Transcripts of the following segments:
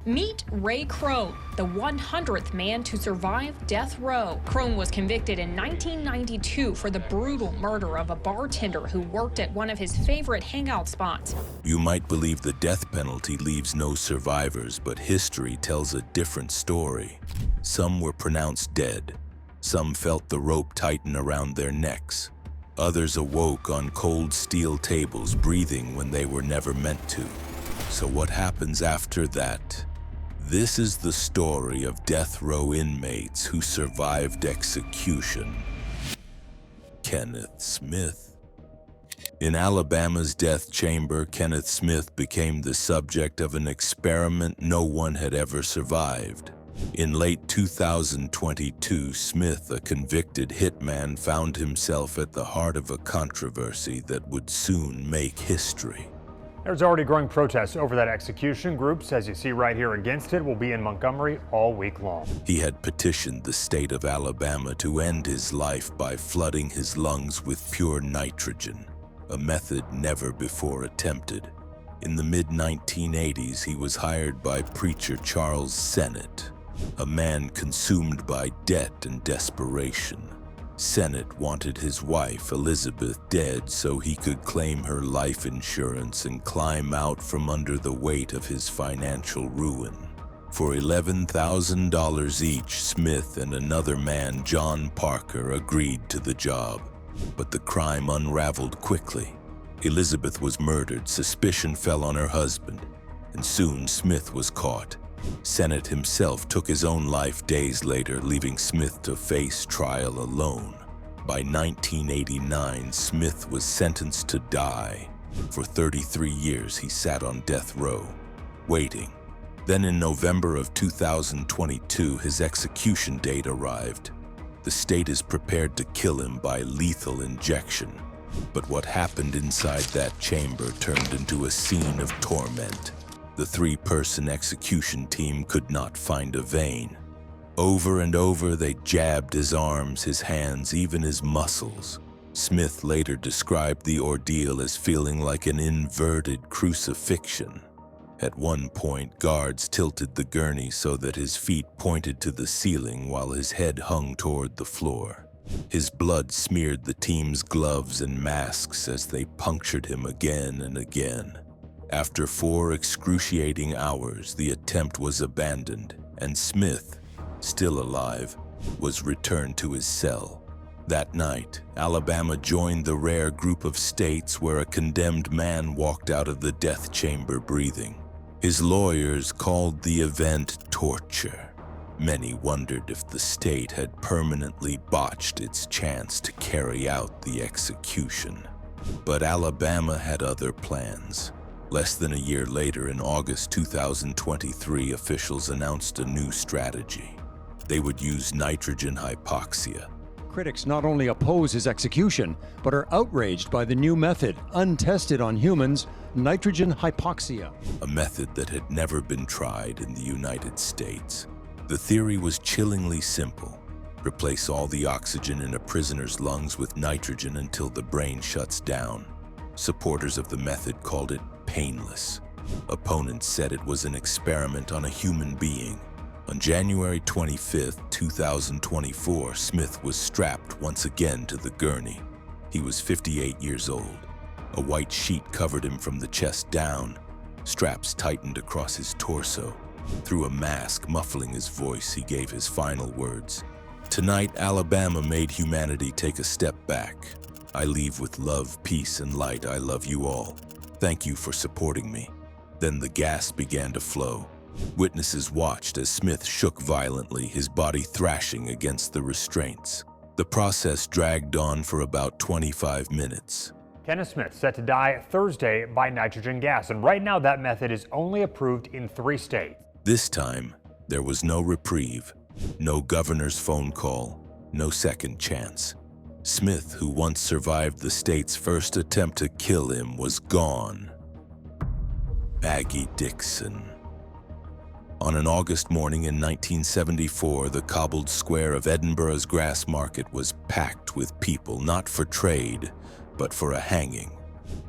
Meet Ray Crone, the 100th man to survive death row. Crone was convicted in 1992 for the brutal murder of a bartender who worked at one of his favorite hangout spots. You might believe the death penalty leaves no survivors, but history tells a different story. Some were pronounced dead. Some felt the rope tighten around their necks. Others awoke on cold steel tables, breathing when they were never meant to. So what happens after that? This is the story of death row inmates who survived execution. Kenneth Smith. In Alabama's death chamber, Kenneth Smith became the subject of an experiment no one had ever survived. In late 2022, Smith, a convicted hitman, found himself at the heart of a controversy that would soon make history. There's already growing protests over that execution. Groups, as you see right here against it, will be in Montgomery all week long. He had petitioned the state of Alabama to end his life by flooding his lungs with pure nitrogen, a method never before attempted. In the mid-1980s, he was hired by preacher Charles Sennett, a man consumed by debt and desperation. Sennett wanted his wife, Elizabeth, dead so he could claim her life insurance and climb out from under the weight of his financial ruin. For $11,000 each, Smith and another man, John Parker, agreed to the job. But the crime unraveled quickly. Elizabeth was murdered, suspicion fell on her husband, and soon Smith was caught. Sennett himself took his own life days later, leaving Smith to face trial alone. By 1989, Smith was sentenced to die. For 33 years, he sat on death row, waiting. Then in November of 2022, his execution date arrived. The state is prepared to kill him by lethal injection. But what happened inside that chamber turned into a scene of torment. The three-person execution team could not find a vein. Over and over, they jabbed his arms, his hands, even his muscles. Smith later described the ordeal as feeling like an inverted crucifixion. At one point, guards tilted the gurney so that his feet pointed to the ceiling while his head hung toward the floor. His blood smeared the team's gloves and masks as they punctured him again and again. After 4 excruciating hours, the attempt was abandoned, and Smith, still alive, was returned to his cell. That night, Alabama joined the rare group of states where a condemned man walked out of the death chamber breathing. His lawyers called the event torture. Many wondered if the state had permanently botched its chance to carry out the execution. But Alabama had other plans. Less than a year later, in August 2023, officials announced a new strategy. They would use nitrogen hypoxia. Critics not only oppose his execution, but are outraged by the new method, untested on humans, nitrogen hypoxia. A method that had never been tried in the United States. The theory was chillingly simple. Replace all the oxygen in a prisoner's lungs with nitrogen until the brain shuts down. Supporters of the method called it painless. Opponents said it was an experiment on a human being. On January 25, 2024, Smith was strapped once again to the gurney. He was 58 years old. A white sheet covered him from the chest down. Straps tightened across his torso. Through a mask muffling his voice, he gave his final words. Tonight, Alabama made humanity take a step back. I leave with love, peace, and light. I love you all. Thank you for supporting me. Then the gas began to flow. Witnesses watched as Smith shook violently, his body thrashing against the restraints. The process dragged on for about 25 minutes. Kenneth Smith set to die Thursday by nitrogen gas, and right now that method is only approved in 3 states. This time, there was no reprieve, no governor's phone call, no second chance. Smith, who once survived the state's first attempt to kill him, was gone. Maggie Dickson. On an August morning in 1974, the cobbled square of Edinburgh's Grassmarket was packed with people, not for trade, but for a hanging.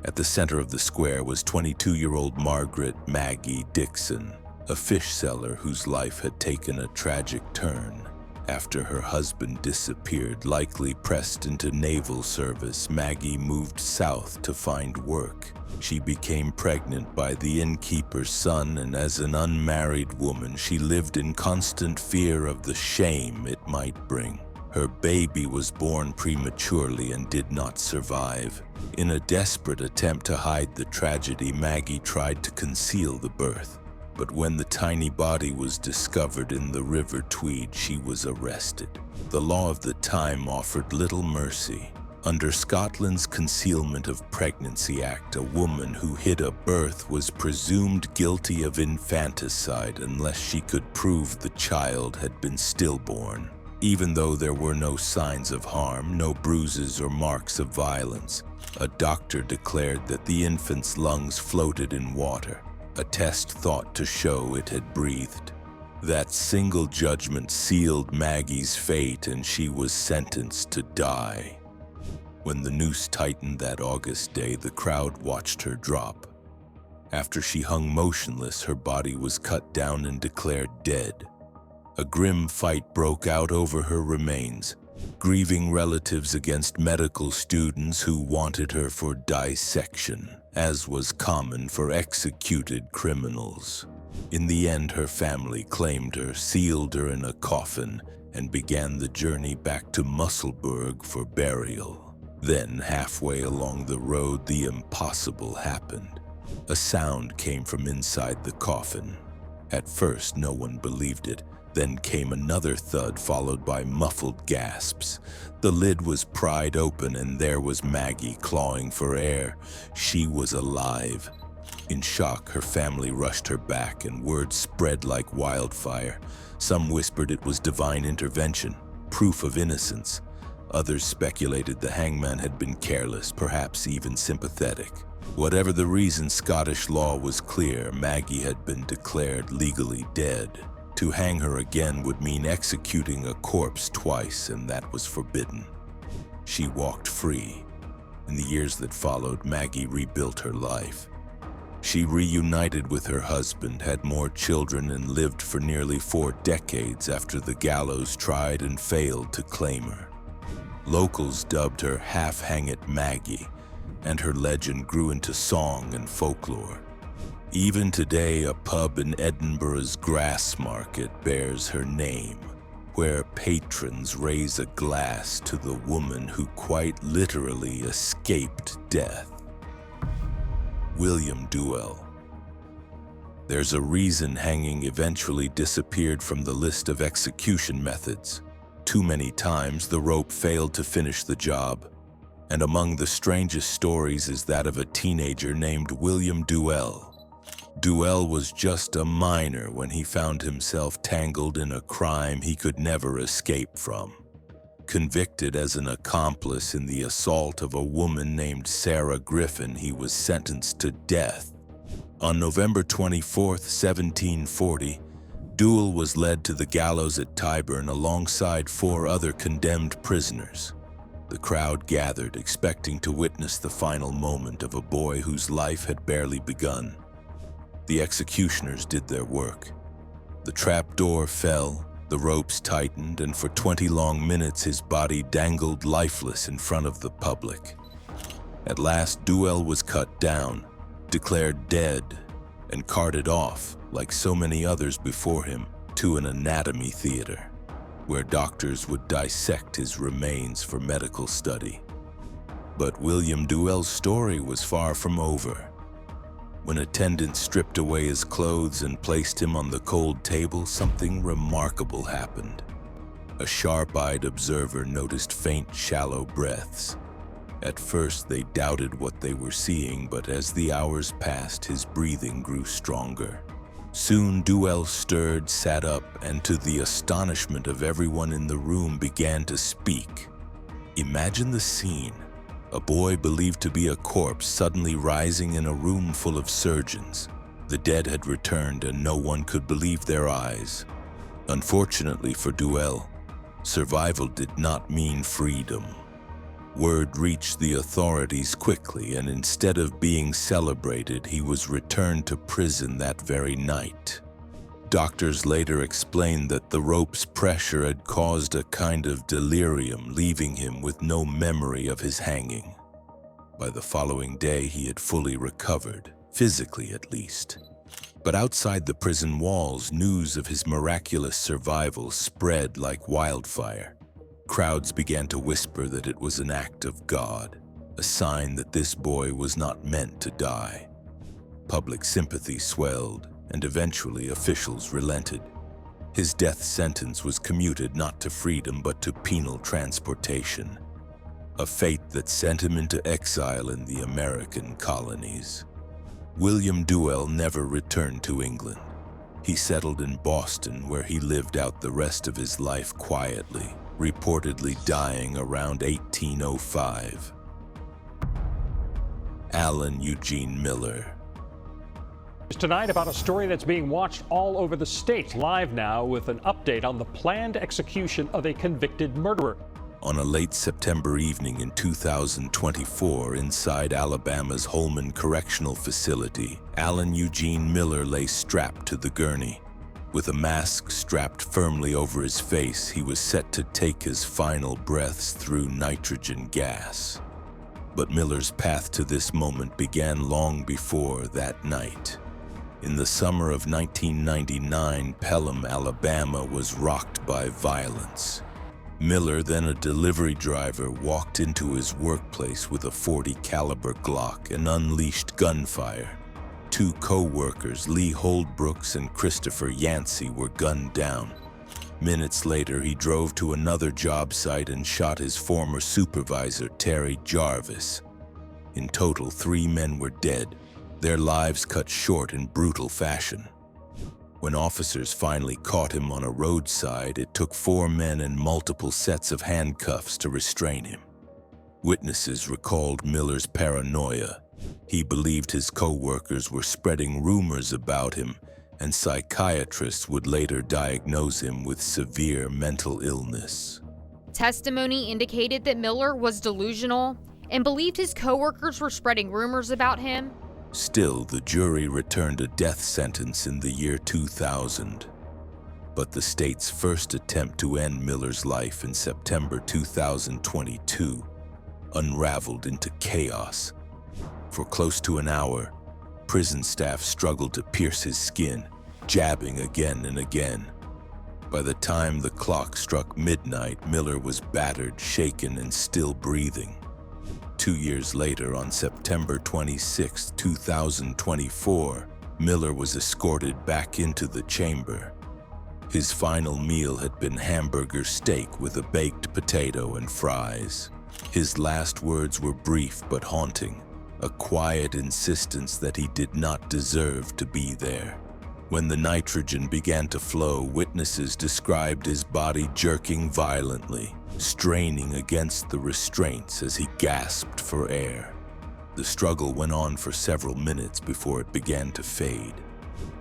At the center of the square was 22-year-old Margaret Maggie Dickson. a fish seller whose life had taken a tragic turn after her husband disappeared. Likely pressed into naval service, Maggie moved south to find work. She became pregnant by the innkeeper's son, and as an unmarried woman, she lived in constant fear of the shame it might bring. Her baby was born prematurely and did not survive. In a desperate attempt to hide the tragedy, Maggie tried to conceal the birth. But when the tiny body was discovered in the River Tweed, she was arrested. The law of the time offered little mercy. Under Scotland's Concealment of Pregnancy Act, a woman who hid a birth was presumed guilty of infanticide unless she could prove the child had been stillborn. Even though there were no signs of harm, no bruises or marks of violence, a doctor declared that the infant's lungs floated in water, a test thought to show it had breathed. That single judgment sealed Maggie's fate, and she was sentenced to die. When the noose tightened that August day, the crowd watched her drop. After she hung motionless, her body was cut down and declared dead. A grim fight broke out over her remains, grieving relatives against medical students who wanted her for dissection, as was common for executed criminals. In the end, her family claimed her, sealed her in a coffin, and began the journey back to Musselburgh for burial. Then, halfway along the road, the impossible happened. A sound came from inside the coffin. At first, no one believed it. Then came another thud, followed by muffled gasps. The lid was pried open, and there was Maggie clawing for air. She was alive. In shock, her family rushed her back, and word spread like wildfire. Some whispered it was divine intervention, proof of innocence. Others speculated the hangman had been careless, perhaps even sympathetic. Whatever the reason, Scottish law was clear. Maggie had been declared legally dead. To hang her again would mean executing a corpse twice, and that was forbidden. She walked free. In the years that followed, Maggie rebuilt her life. She reunited with her husband, had more children, and lived for nearly 4 decades after the gallows tried and failed to claim her. Locals dubbed her Half-Hang-It Maggie, and her legend grew into song and folklore. Even today, a pub in Edinburgh's Grassmarket bears her name, where patrons raise a glass to the woman who quite literally escaped death. William Duell. There's a reason hanging eventually disappeared from the list of execution methods. Too many times, the rope failed to finish the job. And among the strangest stories is that of a teenager named William Duell. Duell was just a minor when he found himself tangled in a crime he could never escape from. Convicted as an accomplice in the assault of a woman named Sarah Griffin, he was sentenced to death. On November 24, 1740, Duell was led to the gallows at Tyburn alongside 4 other condemned prisoners. The crowd gathered, expecting to witness the final moment of a boy whose life had barely begun. The executioners did their work. The trapdoor fell, the ropes tightened, and for 20 long minutes his body dangled lifeless in front of the public. At last, Duell was cut down, declared dead, and carted off, like so many others before him, to an anatomy theater, where doctors would dissect his remains for medical study. But William Duell's story was far from over. When attendants stripped away his clothes and placed him on the cold table, something remarkable happened. A sharp-eyed observer noticed faint, shallow breaths. At first, they doubted what they were seeing, but as the hours passed, his breathing grew stronger. Soon, Duell stirred, sat up, and to the astonishment of everyone in the room, began to speak. Imagine the scene. A boy believed to be a corpse suddenly rising in a room full of surgeons. The dead had returned, and no one could believe their eyes. Unfortunately for Duell, survival did not mean freedom. Word reached the authorities quickly, and instead of being celebrated, he was returned to prison that very night. Doctors later explained that the rope's pressure had caused a kind of delirium, leaving him with no memory of his hanging. By the following day, he had fully recovered, physically at least. But outside the prison walls, news of his miraculous survival spread like wildfire. Crowds began to whisper that it was an act of God, a sign that this boy was not meant to die. Public sympathy swelled, and eventually officials relented. His death sentence was commuted not to freedom but to penal transportation, a fate that sent him into exile in the American colonies. William Duell never returned to England. He settled in Boston, where he lived out the rest of his life quietly, reportedly dying around 1805. Alan Eugene Miller. Tonight about a story that's being watched all over the state. Live now with an update on the planned execution of a convicted murderer. On a late September evening in 2024, inside Alabama's Holman Correctional Facility, Alan Eugene Miller lay strapped to the gurney. With a mask strapped firmly over his face, he was set to take his final breaths through nitrogen gas. But Miller's path to this moment began long before that night. In the summer of 1999, Pelham, Alabama was rocked by violence. Miller, then a delivery driver, walked into his workplace with a .40 caliber Glock and unleashed gunfire. Two co-workers, Lee Holdbrooks and Christopher Yancey, were gunned down. Minutes later, he drove to another job site and shot his former supervisor, Terry Jarvis. In total, 3 men were dead, their lives cut short in brutal fashion. When officers finally caught him on a roadside, it took 4 men and multiple sets of handcuffs to restrain him. Witnesses recalled Miller's paranoia. He believed his co-workers were spreading rumors about him, and psychiatrists would later diagnose him with severe mental illness. Testimony indicated that Miller was delusional and believed his co-workers were spreading rumors about him. Still, the jury returned a death sentence in the year 2000. But the state's first attempt to end Miller's life in September 2022 unraveled into chaos. For close to an hour, prison staff struggled to pierce his skin, jabbing again and again. By the time the clock struck midnight, Miller was battered, shaken, and still breathing. 2 years later, on September 26, 2024, Miller was escorted back into the chamber. His final meal had been hamburger steak with a baked potato and fries. His last words were brief but haunting, a quiet insistence that he did not deserve to be there. When the nitrogen began to flow, witnesses described his body jerking violently, straining against the restraints as he gasped for air. The struggle went on for several minutes before it began to fade.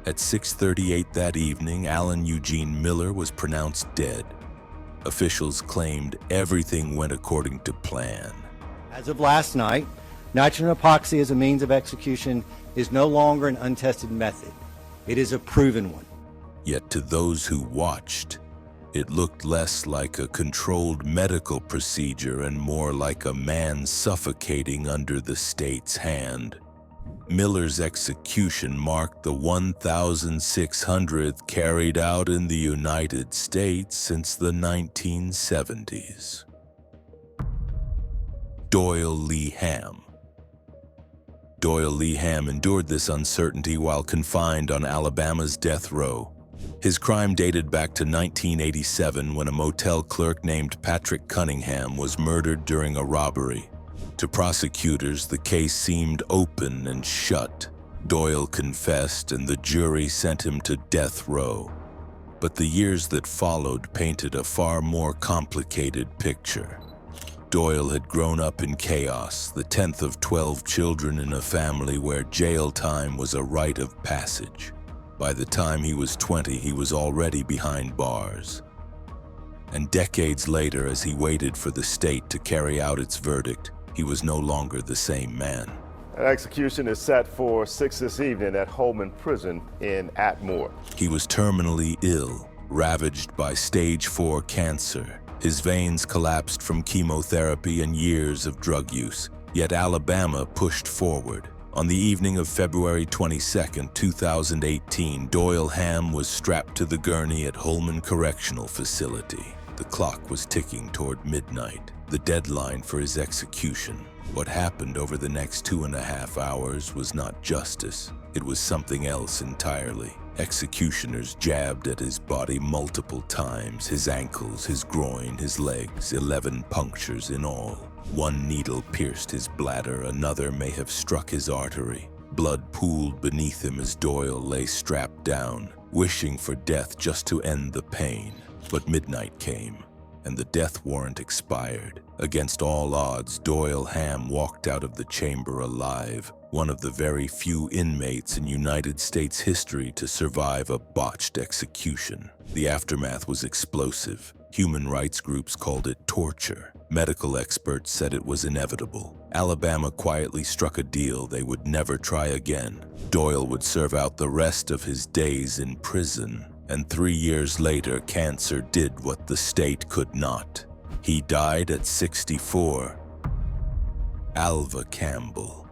At 6:38 that evening, Alan Eugene Miller was pronounced dead. Officials claimed everything went according to plan. As of last night, nitrogen epoxy as a means of execution is no longer an untested method. It is a proven one. Yet to those who watched, it looked less like a controlled medical procedure and more like a man suffocating under the state's hand. Miller's execution marked the 1,600th carried out in the United States since the 1970s. Doyle Lee Ham. Doyle Lee Ham endured this uncertainty while confined on Alabama's death row. His crime dated back to 1987 when a motel clerk named Patrick Cunningham was murdered during a robbery. To prosecutors, the case seemed open and shut. Doyle confessed and the jury sent him to death row. But the years that followed painted a far more complicated picture. Doyle had grown up in chaos, the 10th of 12 children in a family where jail time was a rite of passage. By the time he was 20, he was already behind bars. And decades later, as he waited for the state to carry out its verdict, he was no longer the same man. An execution is set for 6 this evening at Holman Prison in Atmore. He was terminally ill, ravaged by stage 4 cancer. His veins collapsed from chemotherapy and years of drug use. Yet Alabama pushed forward. On the evening of February 22, 2018, Doyle Ham was strapped to the gurney at Holman Correctional Facility. The clock was ticking toward midnight, the deadline for his execution. What happened over the next 2.5 hours was not justice. It was something else entirely. Executioners jabbed at his body multiple times, his ankles, his groin, his legs, 11 punctures in all. One needle pierced his bladder, another may have struck his artery. Blood pooled beneath him as Doyle lay strapped down, wishing for death just to end the pain. But midnight came, and the death warrant expired. Against all odds, Doyle Ham walked out of the chamber alive, one of the very few inmates in United States history to survive a botched execution. The aftermath was explosive. Human rights groups called it torture. Medical experts said it was inevitable. Alabama quietly struck a deal they would never try again. Doyle would serve out the rest of his days in prison. And 3 years later, cancer did what the state could not. He died at 64. Alva Campbell.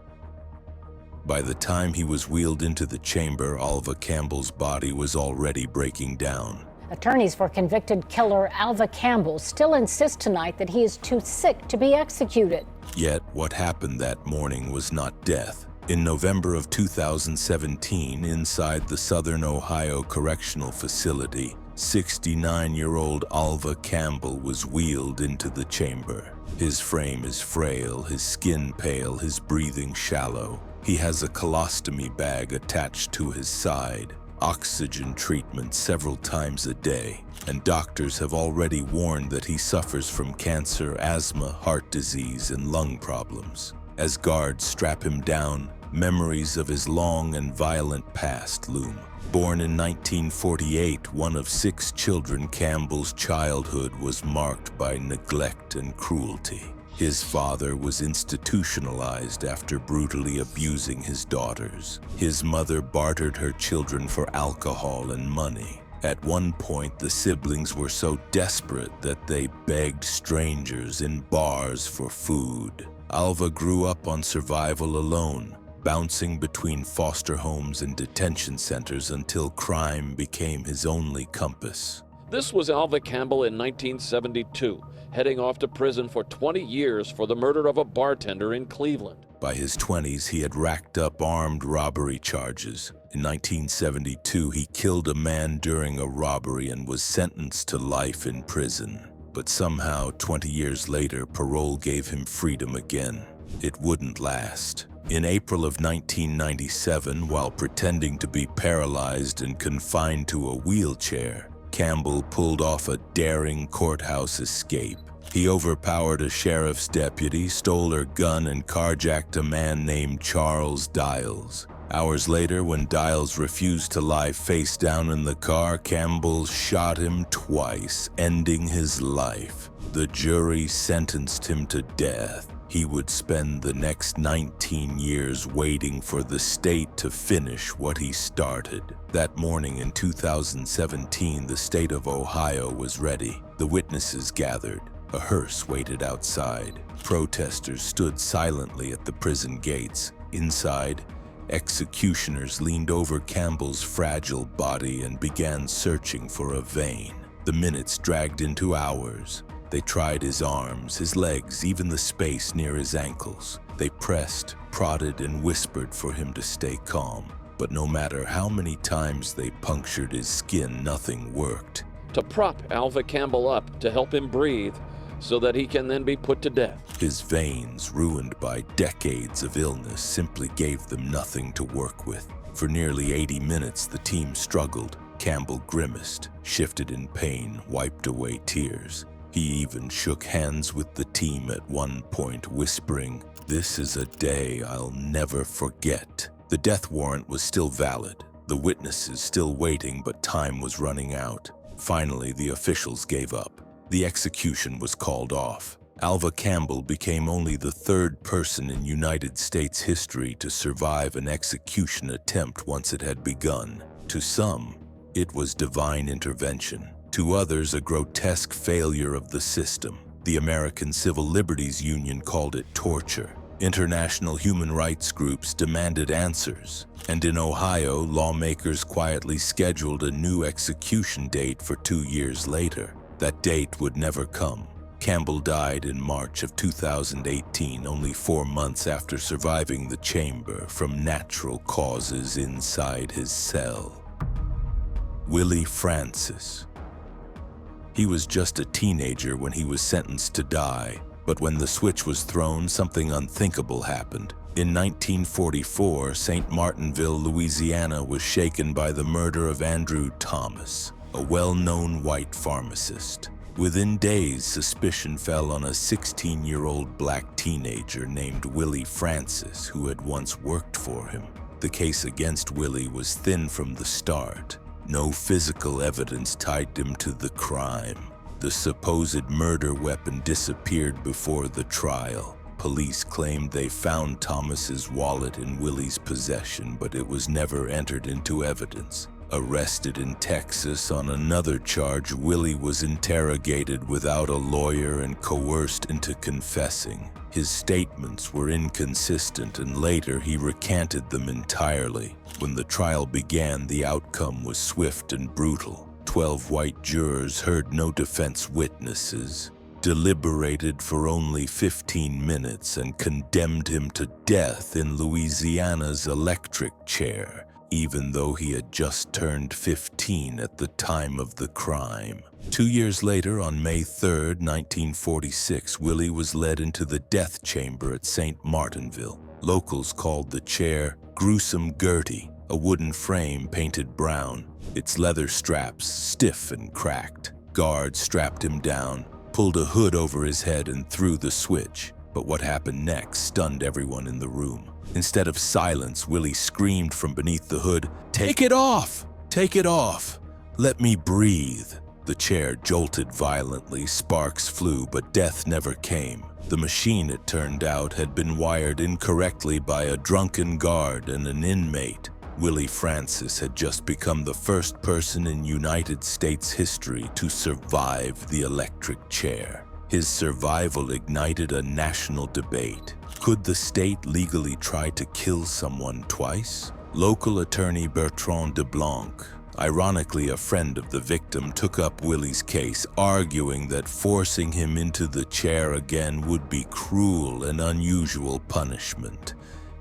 By the time he was wheeled into the chamber, Alva Campbell's body was already breaking down. Attorneys for convicted killer Alva Campbell still insist tonight that he is too sick to be executed. Yet, what happened that morning was not death. In November of 2017, inside the Southern Ohio Correctional Facility, 69-year-old Alva Campbell was wheeled into the chamber. His frame is frail, his skin pale, his breathing shallow. He has a colostomy bag attached to his side, oxygen treatment several times a day, and doctors have already warned that he suffers from cancer, asthma, heart disease, and lung problems. As guards strap him down, memories of his long and violent past loom. Born in 1948, one of 6 children, Campbell's childhood was marked by neglect and cruelty. His father was institutionalized after brutally abusing his daughters. His mother bartered her children for alcohol and money. At one point, the siblings were so desperate that they begged strangers in bars for food. Alva grew up on survival alone, bouncing between foster homes and detention centers until crime became his only compass. This was Alva Campbell in 1972, heading off to prison for 20 years for the murder of a bartender in Cleveland. By his 20s, he had racked up armed robbery charges. In 1972, he killed a man during a robbery and was sentenced to life in prison. But somehow, 20 years later, parole gave him freedom again. It wouldn't last. In April of 1997, while pretending to be paralyzed and confined to a wheelchair, Campbell pulled off a daring courthouse escape. He overpowered a sheriff's deputy, stole her gun, and carjacked a man named Charles Dials. Hours later, when Dials refused to lie face down in the car, Campbell shot him twice, ending his life. The jury sentenced him to death. He would spend the next 19 years waiting for the state to finish what he started. That morning in 2017, the state of Ohio was ready. The witnesses gathered. A hearse waited outside. Protesters stood silently at the prison gates. Inside, executioners leaned over Campbell's fragile body and began searching for a vein. The minutes dragged into hours. They tried his arms, his legs, even the space near his ankles. They pressed, prodded, and whispered for him to stay calm. But no matter how many times they punctured his skin, nothing worked. To prop Alva Campbell up to help him breathe so that he can then be put to death. His veins, ruined by decades of illness, simply gave them nothing to work with. For nearly 80 minutes, the team struggled. Campbell grimaced, shifted in pain, wiped away tears. He even shook hands with the team at one point, whispering, "This is a day I'll never forget." The death warrant was still valid, the witnesses still waiting, but time was running out. Finally, the officials gave up. The execution was called off. Alva Campbell became only the third person in United States history to survive an execution attempt once it had begun. To some, it was divine intervention. To others, a grotesque failure of the system. The American Civil Liberties Union called it torture. International human rights groups demanded answers. And in Ohio, lawmakers quietly scheduled a new execution date for 2 years later. That date would never come. Campbell died in March of 2018, only 4 months after surviving the chamber from natural causes inside his cell. Willie Francis. He was just a teenager when he was sentenced to die, but when the switch was thrown, something unthinkable happened. In 1944, St. Martinville, Louisiana was shaken by the murder of Andrew Thomas, a well-known white pharmacist. Within days, suspicion fell on a 16-year-old black teenager named Willie Francis, who had once worked for him. The case against Willie was thin from the start. No physical evidence tied him to the crime. The supposed murder weapon disappeared before the trial. Police claimed they found Thomas's wallet in Willie's possession, but it was never entered into evidence. Arrested in Texas on another charge, Willie was interrogated without a lawyer and coerced into confessing. His statements were inconsistent, and later he recanted them entirely. When the trial began, the outcome was swift and brutal. 12 white jurors heard no defense witnesses, deliberated for only 15 minutes, and condemned him to death in Louisiana's electric chair, even though he had just turned 15 at the time of the crime. 2 years later, on May 3, 1946, Willie was led into the death chamber at St. Martinville. Locals called the chair Gruesome Gertie, a wooden frame painted brown, its leather straps stiff and cracked. Guards strapped him down, pulled a hood over his head, and threw the switch. But what happened next stunned everyone in the room. Instead of silence, Willie screamed from beneath the hood, "Take it off! Take it off! Let me breathe!" The chair jolted violently, sparks flew, but death never came. The machine, it turned out, had been wired incorrectly by a drunken guard and an inmate. Willie Francis had just become the first person in United States history to survive the electric chair. His survival ignited a national debate. Could the state legally try to kill someone twice? Local attorney Bertrand de Blanc, ironically a friend of the victim, took up Willie's case, arguing that forcing him into the chair again would be cruel and unusual punishment,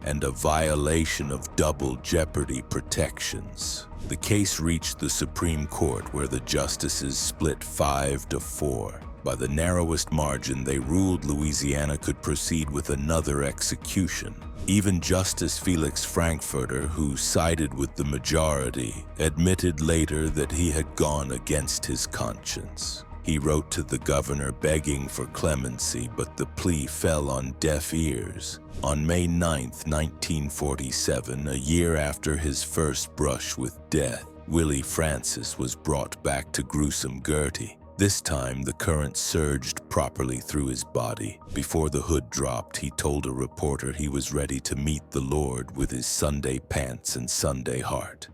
and a violation of double jeopardy protections. The case reached the Supreme Court, where the justices split 5-4. By the narrowest margin, they ruled Louisiana could proceed with another execution. Even Justice Felix Frankfurter, who sided with the majority, admitted later that he had gone against his conscience. He wrote to the governor begging for clemency, but the plea fell on deaf ears. On May 9, 1947, a year after his first brush with death, Willie Francis was brought back to Gruesome Gertie. This time, the current surged properly through his body. Before the hood dropped, he told a reporter he was ready to meet the Lord with his Sunday pants and Sunday heart.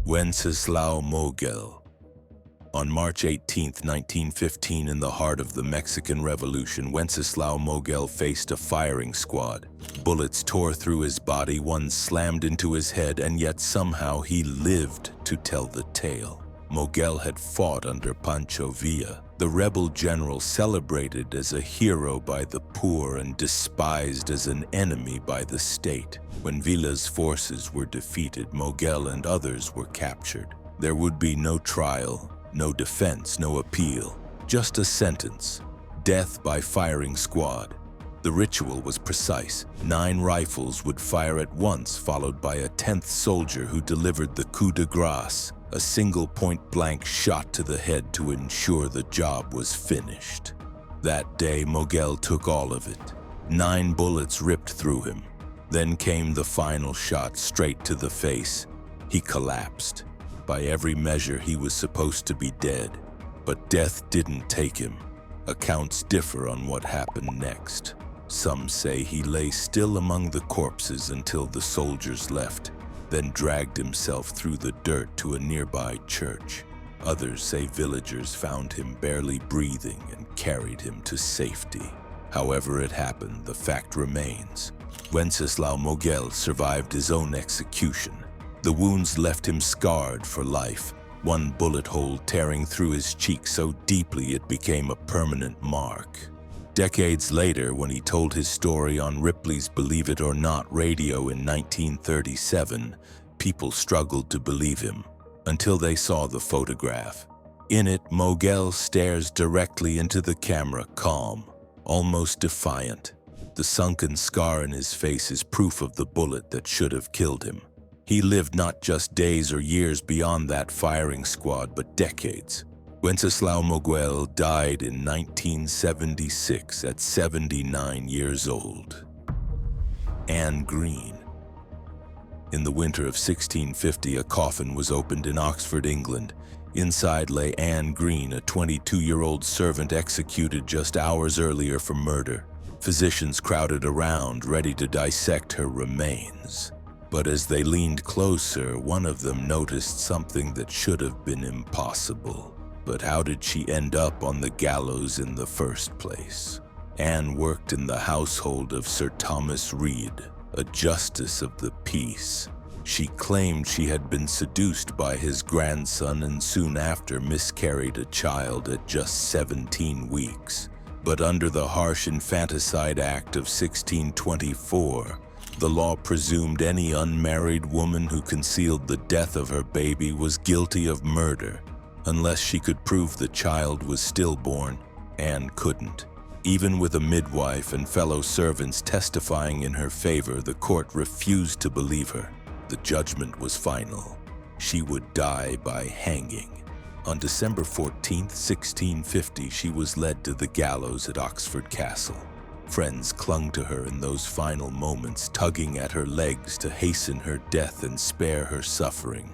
Wenceslao Moguel. On March 18, 1915, in the heart of the Mexican Revolution, Wenceslao Moguel faced a firing squad. Bullets tore through his body, one slammed into his head, and yet somehow he lived to tell the tale. Moguel had fought under Pancho Villa, the rebel general celebrated as a hero by the poor and despised as an enemy by the state. When Villa's forces were defeated, Moguel and others were captured. There would be no trial, no defense, no appeal, just a sentence: death by firing squad. The ritual was precise. 9 rifles would fire at once, followed by a 10th soldier who delivered the coup de grace, a single point-blank shot to the head to ensure the job was finished. That day, Moguel took all of it. 9 bullets ripped through him. Then came the final shot straight to the face. He collapsed. By every measure, he was supposed to be dead. But death didn't take him. Accounts differ on what happened next. Some say he lay still among the corpses until the soldiers left, then dragged himself through the dirt to a nearby church. Others say villagers found him barely breathing and carried him to safety. However it happened, the fact remains. Wenceslao Moguel survived his own execution. The wounds left him scarred for life, one bullet hole tearing through his cheek so deeply it became a permanent mark. Decades later, when he told his story on Ripley's Believe It or Not radio in 1937, people struggled to believe him until they saw the photograph. In it, Moguel stares directly into the camera, calm, almost defiant. The sunken scar in his face is proof of the bullet that should have killed him. He lived not just days or years beyond that firing squad, but decades. Wenceslao Moguel died in 1976 at 79 years old. Anne Green. In the winter of 1650, a coffin was opened in Oxford, England. Inside lay Anne Green, a 22-year-old servant executed just hours earlier for murder. Physicians crowded around, ready to dissect her remains. But as they leaned closer, one of them noticed something that should have been impossible. But how did she end up on the gallows in the first place? Anne worked in the household of Sir Thomas Reed, a justice of the peace. She claimed she had been seduced by his grandson and soon after miscarried a child at just 17 weeks. But under the harsh Infanticide Act of 1624, the law presumed any unmarried woman who concealed the death of her baby was guilty of murder. Unless she could prove the child was stillborn, Anne couldn't. Even with a midwife and fellow servants testifying in her favor, the court refused to believe her. The judgment was final. She would die by hanging. On December 14, 1650, she was led to the gallows at Oxford Castle. Friends clung to her in those final moments, tugging at her legs to hasten her death and spare her suffering.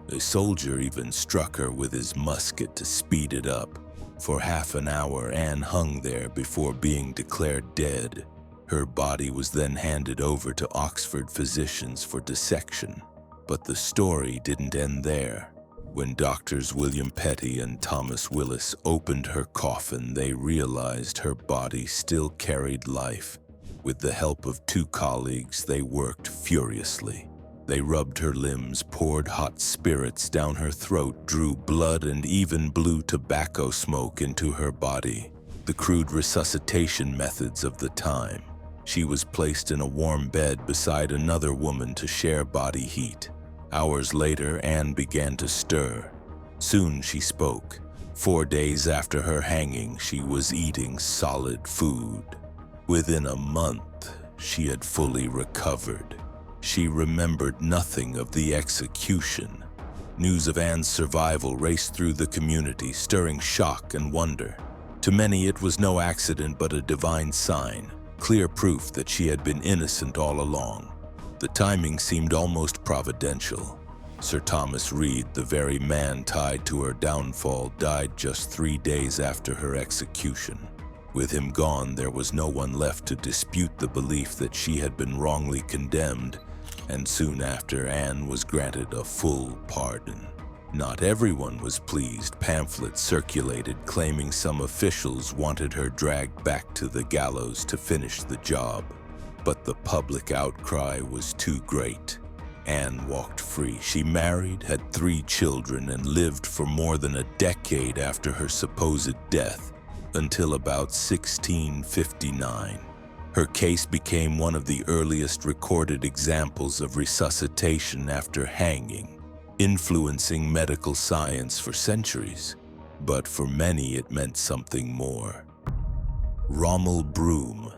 A soldier even struck her with his musket to speed it up. For half an hour, Anne hung there before being declared dead. Her body was then handed over to Oxford physicians for dissection. But the story didn't end there. When doctors William Petty and Thomas Willis opened her coffin, they realized her body still carried life. With the help of two colleagues, they worked furiously. They rubbed her limbs, poured hot spirits down her throat, drew blood, and even blew tobacco smoke into her body. The crude resuscitation methods of the time. She was placed in a warm bed beside another woman to share body heat. Hours later, Anne began to stir. Soon she spoke. 4 days after her hanging, she was eating solid food. Within a month, she had fully recovered. She remembered nothing of the execution. News of Anne's survival raced through the community, stirring shock and wonder. To many, it was no accident but a divine sign, clear proof that she had been innocent all along. The timing seemed almost providential. Sir Thomas Reed, the very man tied to her downfall, died just 3 days after her execution. With him gone, there was no one left to dispute the belief that she had been wrongly condemned, and soon after, Anne was granted a full pardon. Not everyone was pleased. Pamphlets circulated claiming some officials wanted her dragged back to the gallows to finish the job. But the public outcry was too great. Anne walked free. She married, had 3 children, and lived for more than a decade after her supposed death, until about 1659. Her case became one of the earliest recorded examples of resuscitation after hanging, influencing medical science for centuries. But for many, it meant something more. Rommel Broom.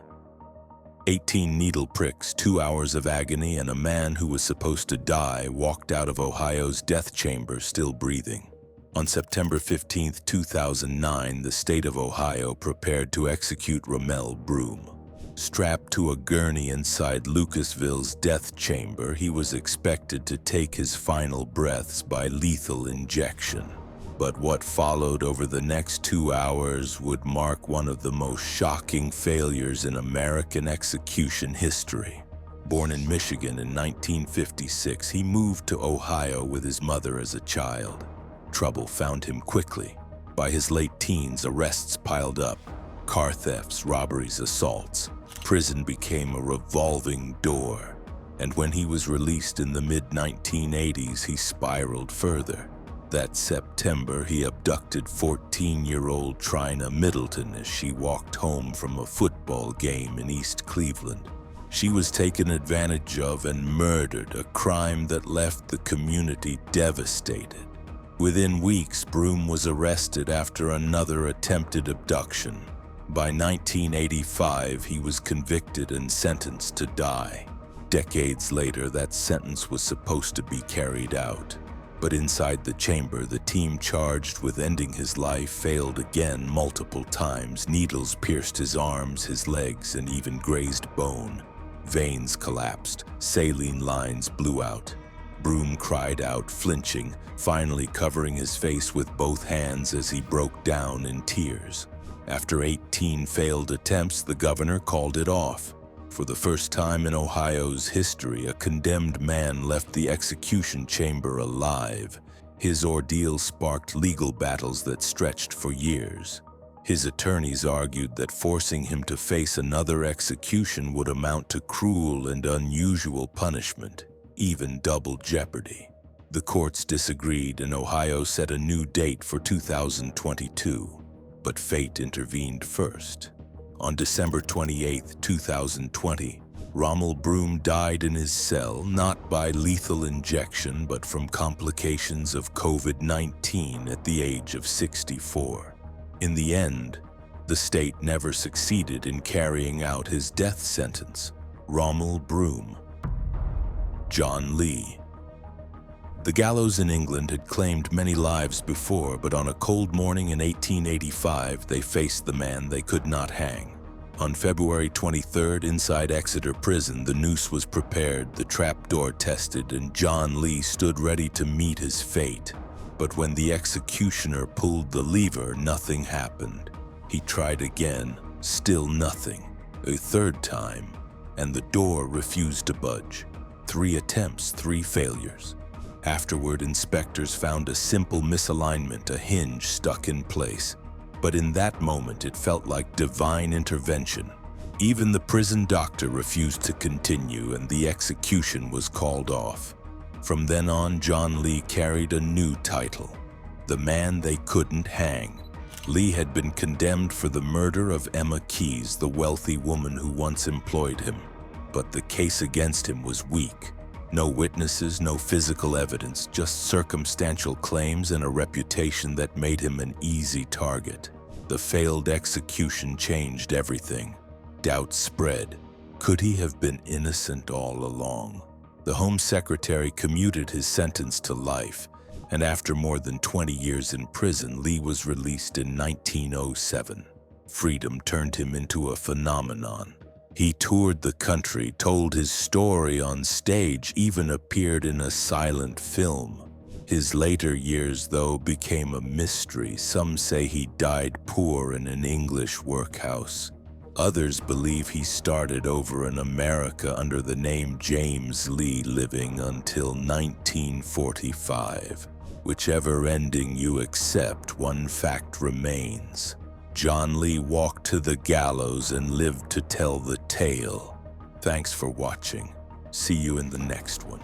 18 needle pricks, 2 hours of agony, and a man who was supposed to die walked out of Ohio's death chamber still breathing. On September 15, 2009, the state of Ohio prepared to execute Rommel Broom. Strapped to a gurney inside Lucasville's death chamber, he was expected to take his final breaths by lethal injection. But what followed over the next 2 hours would mark one of the most shocking failures in American execution history. Born in Michigan in 1956, he moved to Ohio with his mother as a child. Trouble found him quickly. By his late teens, arrests piled up. Car thefts, robberies, assaults. Prison became a revolving door. And when he was released in the mid-1980s, he spiraled further. That September, he abducted 14-year-old Trina Middleton as she walked home from a football game in East Cleveland. She was taken advantage of and murdered, a crime that left the community devastated. Within weeks, Broom was arrested after another attempted abduction. By 1985, he was convicted and sentenced to die. Decades later, that sentence was supposed to be carried out. But inside the chamber, the team charged with ending his life failed again multiple times. Needles pierced his arms, his legs, and even grazed bone. Veins collapsed. Saline lines blew out. Broom cried out, flinching, finally covering his face with both hands as he broke down in tears. After 18 failed attempts, the governor called it off. For the first time in Ohio's history, a condemned man left the execution chamber alive. His ordeal sparked legal battles that stretched for years. His attorneys argued that forcing him to face another execution would amount to cruel and unusual punishment, even double jeopardy. The courts disagreed, and Ohio set a new date for 2022. But fate intervened first. On December 28, 2020, Rommel Broom died in his cell, not by lethal injection, but from complications of COVID-19 at the age of 64. In the end, the state never succeeded in carrying out his death sentence. Rommel Broom. John Lee. The gallows in England had claimed many lives before, but on a cold morning in 1885, they faced the man they could not hang. On February 23rd, inside Exeter Prison, the noose was prepared, the trapdoor tested, and John Lee stood ready to meet his fate. But when the executioner pulled the lever, nothing happened. He tried again, still nothing. A third time, and the door refused to budge. 3 attempts, 3 failures. Afterward, inspectors found a simple misalignment, a hinge stuck in place. But in that moment, it felt like divine intervention. Even the prison doctor refused to continue, and the execution was called off. From then on, John Lee carried a new title, the man they couldn't hang. Lee had been condemned for the murder of Emma Keyes, the wealthy woman who once employed him. But the case against him was weak. No witnesses, no physical evidence, just circumstantial claims and a reputation that made him an easy target. The failed execution changed everything. Doubts spread. Could he have been innocent all along? The Home Secretary commuted his sentence to life, and after more than 20 years in prison, Lee was released in 1907. Freedom turned him into a phenomenon. He toured the country, told his story on stage, even appeared in a silent film. His later years, though, became a mystery. Some say he died poor in an English workhouse. Others believe he started over in America under the name James Lee, living until 1945. Whichever ending you accept, one fact remains. John Lee walked to the gallows and lived to tell the tale. Thanks for watching. See you in the next one.